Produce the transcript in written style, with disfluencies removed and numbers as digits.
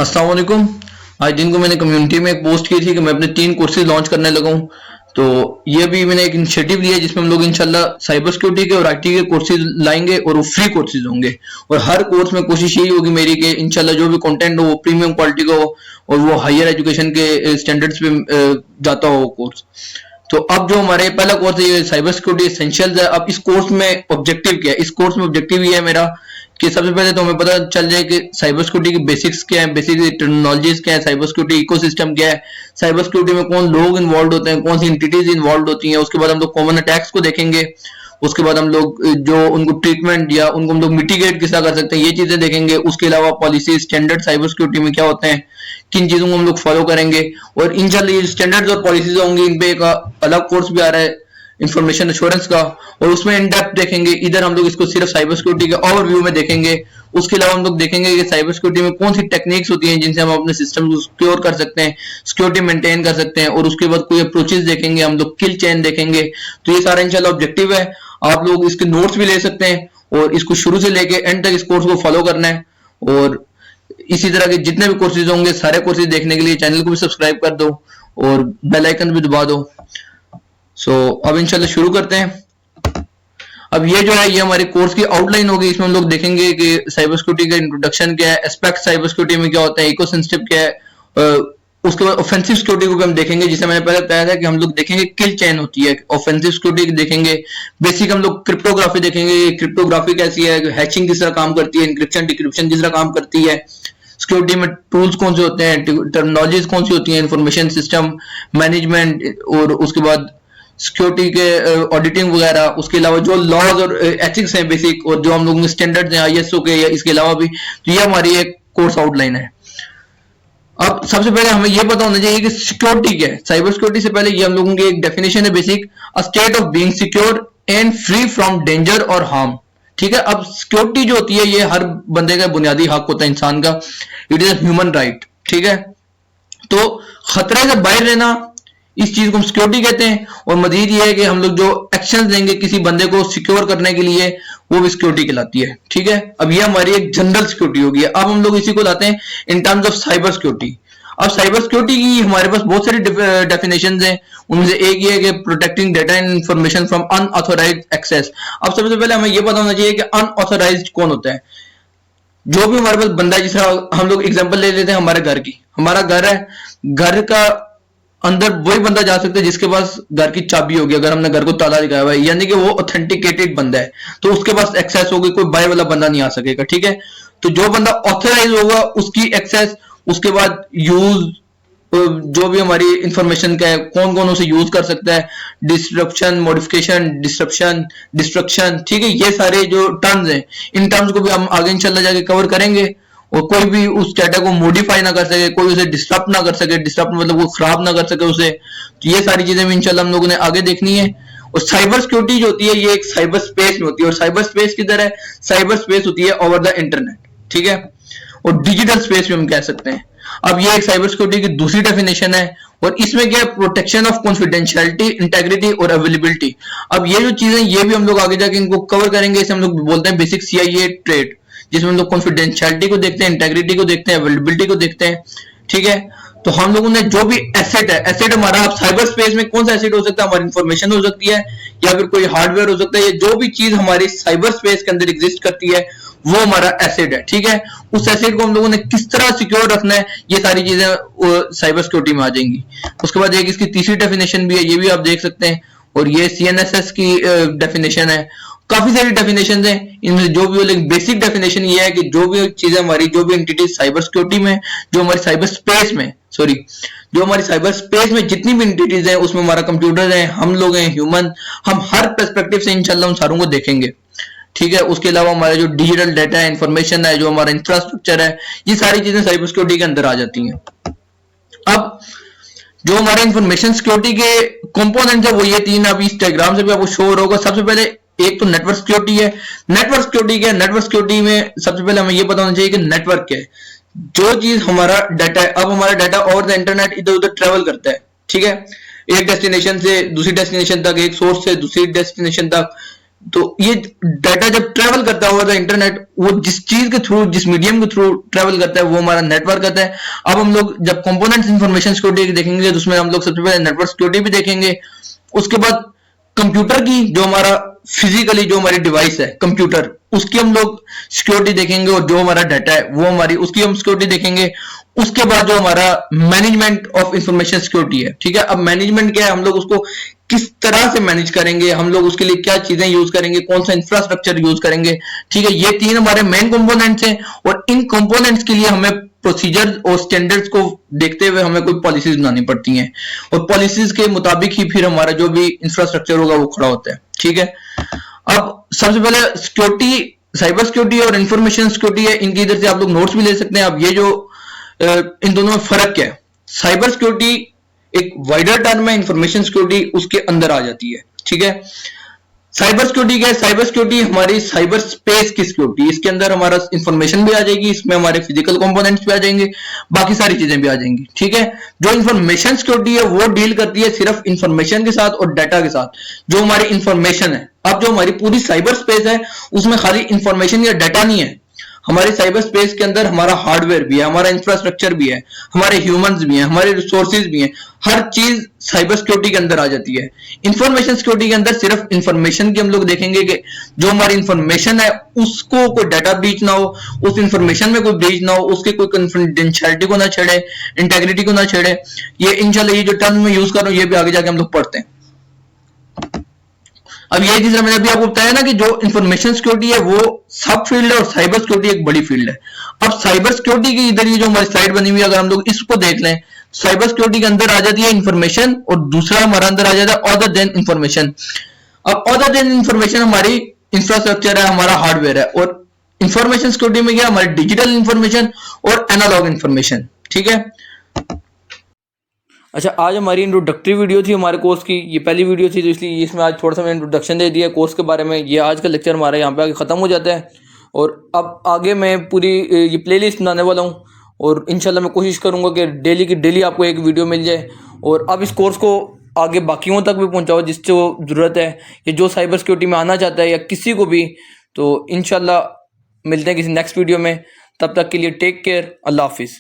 अस्सलाम वालेकुम। आज दिन को मैंने कम्युनिटी में एक पोस्ट की थी कि मैं अपने 3 कोर्सेज लॉन्च करने लगा हूँ। तो ये भी मैंने एक इनिशिएटिव लिया जिसमें हम लोग इंशाल्लाह साइबर सिक्योरिटी के और आईटी के कोर्सेज लाएंगे और वो फ्री कोर्सेज होंगे। और हर कोर्स में कोशिश यही होगी मेरी कि इंशाल्लाह जो भी कंटेंट हो वो प्रीमियम क्वालिटी का हो और वो हायर एजुकेशन के स्टैंडर्ड्स पे जाता हो वो कोर्स। तो अब जो हमारे पहला कोर्स है ये साइबर सिक्योरिटी एसेंशियल्स है। अब इस कोर्स में ऑब्जेक्टिव क्या है? इस कोर्स में ऑब्जेक्टिव ये है मेरा कि सबसे पहले तो हमें पता चल जाए कि साइबर सिक्योरिटी की बेसिक्स क्या है, बेसिक टेक्नोलॉजीज क्या है, साइबर सिक्योरिटी इकोसिस्टम क्या है, साइबर सिक्योरिटी में कौन लोग इन्वॉल्व होते हैं, कौन सी एंटिटीज इन्वॉल्व होती हैं। उसके बाद हम लोग कॉमन अटैक्स को देखेंगे। उसके बाद हम लोग जो उनको ट्रीटमेंट या उनको हम लोग मिटिगेट किस तरह कर सकते हैं ये चीजें देखेंगे। उसके अलावा पॉलिसी स्टैंडर्ड साइबर सिक्योरिटी में क्या होते हैं, किन चीजों को हम लोग फॉलो करेंगे। और इंशाल्लाह ये स्टैंडर्ड्स और पॉलिसीज होंगी, इन पे एक अलग कोर्स भी आ रहा है इंफॉर्मेशन एश्योरेंस का, और उसमें इन डेप्थ देखेंगे। इधर हम लोग इसको सिर्फ साइबर सिक्योरिटी के ओवरव्यू में देखेंगे। उसके अलावा हम लोग देखेंगे कि साइबर सिक्योरिटी में कौन सी टेक्निक्स होती हैं जिनसे हम अपने सिस्टम को सिक्योर कर सकते हैं, सिक्योरिटी मेंटेन कर सकते हैं। और उसके बाद कोई अप्रोचेस देखेंगे, हम लोग किल चेन देखेंगे। तो ये सारा इंशाल्लाह ऑब्जेक्टिव है। आप लोग इसके नोट्स भी ले सकते हैं और इसको शुरू से लेके एंड तक इस कोर्स को फॉलो करना है। और इसी तरह के जितने भी कोर्सेज होंगे सारे कोर्सेज देखने के लिए चैनल को भी सब्सक्राइब कर दो और बेल आइकन भी दबा दो। अब इंशाल्लाह शुरू करते हैं। अब ये जो है ये हमारे कोर्स की आउटलाइन होगी। इसमें हम लोग देखेंगे कि साइबर सिक्योरिटी का इंट्रोडक्शन क्या है, एस्पेक्ट साइबर सिक्योरिटी में क्या होता है, इकोसिस्टम क्या है। उसके बाद ऑफेंसिव सिक्योरिटी को भी हम देखेंगे, जिसे मैंने पहले बताया था कि हम लोग देखेंगे किल चेन होती है। ऑफेंसिव सिक्योरिटी देखेंगे, बेसिक हम लोग क्रिप्टोग्राफी देखेंगे, क्रिप्टोग्राफी कैसी है, हैशिंग किस तरह काम करती है, इंक्रिप्शन डिक्रिप्शन किस तरह काम करती है, सिक्योरिटी में टूल्स कौन से होते हैं, टेक्नोलॉजीज कौन सी होती हैं, इंफॉर्मेशन सिस्टम मैनेजमेंट, और उसके बाद सिक्योरिटी के ऑडिटिंग वगैरह। उसके अलावा जो लॉज और एथिक्स हैं बेसिक, और जो हम लोग स्टैंडर्ड्स हैं आईएसओ के या इसके अलावा भी। तो ये हमारी एक कोर्स आउटलाइन है। अब सबसे पहले हमें यह पता होना चाहिए कि सिक्योरिटी क्या है। साइबर सिक्योरिटी से पहले ये हम लोगों की एक डेफिनेशन है basic, a state of being secure and free from danger और हार्म। ठीक है, अब सिक्योरिटी जो होती है ये हर बंदे का बुनियादी हक होता है इंसान का, इट इज ह्यूमन राइट। ठीक है, तो खतरे से बाहर रहना इस चीज को हम सिक्योरिटी कहते हैं। और मजीद ये है कि हम लोग जो एक्शन देंगे किसी बंदे को सिक्योर करने के लिए वो भी सिक्योरिटी कहलाती है। ठीक है, अब ये हमारी एक जनरल सिक्योरिटी होगी। अब हम लोग इसी को लाते हैं in terms of cyber security. अब साइबर सिक्योरिटी की हमारे पास बहुत सारी डेफिनेशंस हैं। उनमें से एक ये है कि protecting data and information from unauthorised access. अब सबसे पहले हमें यह पता होना चाहिए कि अनऑथोराइज्ड कौन होता है। जो भी हमारे पास बंदा है, जिस तरह हम लोग एग्जांपल ले लेते हैं हमारे घर की, हमारा घर है, घर का अंदर वही बंदा जा सकता है जिसके पास घर की चाबी होगी। अगर हमने घर को ताला लगाया हुआ है यानी कि वो ऑथेंटिकेटेड बंदा है, तो उसके पास एक्सेस होगी, कोई बाहर वाला बंदा नहीं आ सकेगा। ठीक है, तो जो बंदा ऑथराइज होगा उसकी एक्सेस, उसके बाद यूज, जो भी हमारी इंफॉर्मेशन का है कौन कौन उसे यूज कर सकता है, डिस्ट्रप्शन, मॉडिफिकेशन, डिस्ट्रप्शन, डिस्ट्रक्शन। ठीक है, ये सारे जो टर्म्स हैं इन टर्म्स को भी हम आगे इंशाल्लाह जाके कवर करेंगे। और कोई भी उस डाटा को मॉडिफाई ना कर सके, कोई उसे डिस्टर्ब ना कर सके, डिस्टर्ब मतलब वो खराब ना कर सके उसे। तो ये सारी चीजें भी इंशाल्लाह हम लोगों ने आगे देखनी है। और साइबर सिक्योरिटी जो होती है ये एक साइबर स्पेस में होती है। और साइबर स्पेस किधर है? साइबर स्पेस होती है ओवर द इंटरनेट। ठीक है, और डिजिटल स्पेस भी हम कह सकते हैं। अब ये एक साइबर सिक्योरिटी की दूसरी डेफिनेशन है। और इसमें क्या है? प्रोटेक्शन ऑफ कॉन्फिडेंशियलिटी, इंटेग्रिटी और अवेलेबिलिटी। अब ये जो चीजें ये भी हम लोग आगे जाके इनको कवर करेंगे। इसे हम लोग बोलते हैं बेसिक CIA ट्रेड, जिसमें हम लोग कॉन्फिडेंशियलिटी को देखते हैं, इंटेग्रिटी को देखते हैं, अवेलेबिलिटी को देखते हैं। ठीक है, तो हम लोगों ने जो भी एसेट है, एसेट हमारा अब साइबर स्पेस में कौन सा एसेट हो सकता है? हमारी इंफॉर्मेशन हो सकती है या फिर कोई हार्डवेयर हो सकता है। ये जो भी चीज हमारी साइबर स्पेस के अंदर एग्जिस्ट करती है वो हमारा एसेट है। ठीक है, उस एसेट को हम लोगों ने किस तरह सिक्योर रखना है, ये सारी चीजें साइबर सिक्योरिटी में आ जाएंगी। उसके बाद एक इसकी तीसरी डेफिनेशन भी है, ये भी आप देख सकते हैं, और ये CNSS की डेफिनेशन है। काफी सारी डेफिनेशन हैं, इनमें जो भी बेसिक डेफिनेशन ये है कि जो भी चीजें हमारी, जो भी एंटिटी साइबर सिक्योरिटी में, जो हमारी साइबर स्पेस में, सॉरी, जो हमारी साइबर स्पेस में जितनी भी एंटिटीज हैं उसमें हमारा कंप्यूटर है, हम लोग हैं, ह्यूमन, हम हर पर्सपेक्टिव से इंशाल्लाह उन सारों को देखेंगे। ठीक है, उसके अलावा हमारा जो डिजिटल डाटा है, इंफॉर्मेशन है, जो हमारा इंफ्रास्ट्रक्चर है, ये सारी चीजें साइबर सिक्योरिटी के अंदर आ जाती हैं। अब जो हमारे इंफॉर्मेशन सिक्योरिटी के कंपोनेंट्स है वो ये तीन, अभी इस डायग्राम से भी आपको शो हो रहा होगा। सबसे पहले एक तो नेटवर्क सिक्योरिटी है। नेटवर्क सिक्योरिटी क्या है? नेटवर्क सिक्योरिटी में सबसे पहले हमें यह पता होना चाहिए कि नेटवर्क क्या है। जो चीज हमारा डाटा है, अब हमारा डाटा ओवर द इंटरनेट इधर उधर ट्रेवल करता है। ठीक है, एक डेस्टिनेशन से दूसरी डेस्टिनेशन तक, एक सोर्स से दूसरी डेस्टिनेशन तक, तो ये डाटा जब ट्रेवल करता है ओवर द इंटरनेट, वो जिस चीज के थ्रू, जिस मीडियम के थ्रू ट्रेवल करता है वो हमारा नेटवर्क होता है। अब हम लोग जब कंपोनेंट्स इंफॉर्मेशन सिक्योरिटी देखेंगे तो उसमें हम लोग सबसे पहले नेटवर्क सिक्योरिटी भी देखेंगे, उसके बाद कंप्यूटर की, जो हमारा फिजिकली जो हमारी डिवाइस है कंप्यूटर, उसकी हम लोग सिक्योरिटी देखेंगे, और जो हमारा डाटा है वो हमारी, उसकी हम सिक्योरिटी देखेंगे। उसके बाद जो हमारा मैनेजमेंट ऑफ इंफॉर्मेशन सिक्योरिटी है, ठीक है। अब मैनेजमेंट क्या है, हम लोग उसको किस तरह से मैनेज करेंगे, हम लोग उसके लिए क्या चीजें यूज करेंगे, कौन सा इंफ्रास्ट्रक्चर यूज करेंगे, ठीक है। ये तीन हमारे मेन कंपोनेंट्स हैं, और इन कंपोनेंट्स के लिए हमें प्रोसीजर और स्टैंडर्ड्स को देखते हुए हमें कोई पॉलिसीज बनानी पड़ती हैं, और पॉलिसीज के मुताबिक ही फिर हमारा जो भी इंफ्रास्ट्रक्चर होगा वो खड़ा होता है, ठीक है। अब सबसे पहले सिक्योरिटी, साइबर सिक्योरिटी और इंफॉर्मेशन सिक्योरिटी है, इनकी इधर से आप लोग नोट्स भी ले सकते हैं। अब ये जो इन दोनों में फर्क क्या है, साइबर सिक्योरिटी एक वाइडर टर्म है, इंफॉर्मेशन सिक्योरिटी उसके अंदर आ जाती है, ठीक है। साइबर सिक्योरिटी क्या है, साइबर सिक्योरिटी हमारी साइबर स्पेस की सिक्योरिटी, इसके अंदर हमारा इंफॉर्मेशन भी आ जाएगी, इसमें हमारे फिजिकल कंपोनेंट्स भी आ जाएंगे, बाकी सारी चीजें भी आ जाएंगी, ठीक है। जो इंफॉर्मेशन सिक्योरिटी है वो डील करती है सिर्फ इंफॉर्मेशन के साथ और डाटा के साथ, जो हमारी इंफॉर्मेशन है। अब जो हमारी पूरी साइबर स्पेस है उसमें खाली इंफॉर्मेशन या डाटा नहीं है, हमारे साइबर स्पेस के अंदर हमारा हार्डवेयर भी है, हमारा इंफ्रास्ट्रक्चर भी है, हमारे ह्यूमंस भी हैं, हमारे रिसोर्सेज भी हैं, हर चीज साइबर सिक्योरिटी के अंदर आ जाती है। इंफॉर्मेशन सिक्योरिटी के अंदर सिर्फ इंफॉर्मेशन की हम लोग देखेंगे कि जो हमारी इंफॉर्मेशन है उसको कोई डाटा ब्रीच ना हो, उस इंफॉर्मेशन में कोई ब्रीच ना हो, उसके कोई कॉन्फिडेंशियलिटी को ना छेड़े, इंटेग्रिटी को ना छेड़े। ये इंशाल्लाह ये जो टर्म मैं यूज कर रहा हूं ये भी आगे जाके हम लोग पढ़ते हैं। अब ये चीज मैंने अभी आपको बताया ना कि जो इंफॉर्मेशन सिक्योरिटी है वो सब फील्ड है और साइबर सिक्योरिटी एक बड़ी फील्ड है। अब साइबर सिक्योरिटी की इधर ये जो हमारी स्लाइड बनी हुई है, अगर हम लोग इसको देख लें, साइबर सिक्योरिटी के अंदर आ जाती है इंफॉर्मेशन, और दूसरा हमारा अंदर आ जाता है अदर देन इंफॉर्मेशन। अब अदर देन इंफॉर्मेशन हमारी इंफ्रास्ट्रक्चर है, हमारा हार्डवेयर है, और इंफॉर्मेशन सिक्योरिटी में क्या, हमारी डिजिटल इंफॉर्मेशन और एनालॉग इंफॉर्मेशन, ठीक है। अच्छा, आज हमारी इंट्रोडक्टरी वीडियो थी हमारे कोर्स की, ये पहली वीडियो थी तो इसलिए इसमें आज थोड़ा सा मैंने इंट्रोडक्शन दे दिया कोर्स के बारे में। ये आज का लेक्चर हमारा यहाँ पे आगे ख़त्म हो जाता है, और अब आगे मैं पूरी ये प्लेलिस्ट बनाने वाला हूँ, और इंशाल्लाह मैं कोशिश करूँगा कि डेली की डेली आपको एक वीडियो मिल जाए, और अब इस कोर्स को आगे बाकियों तक भी पहुँचाओ जिससे वो ज़रूरत है, या जो साइबर सिक्योरिटी में आना चाहता है या किसी को भी। तो इंशाल्लाह मिलते हैं किसी नेक्स्ट वीडियो में, तब तक के लिए टेक केयर, अल्लाह हाफिज़।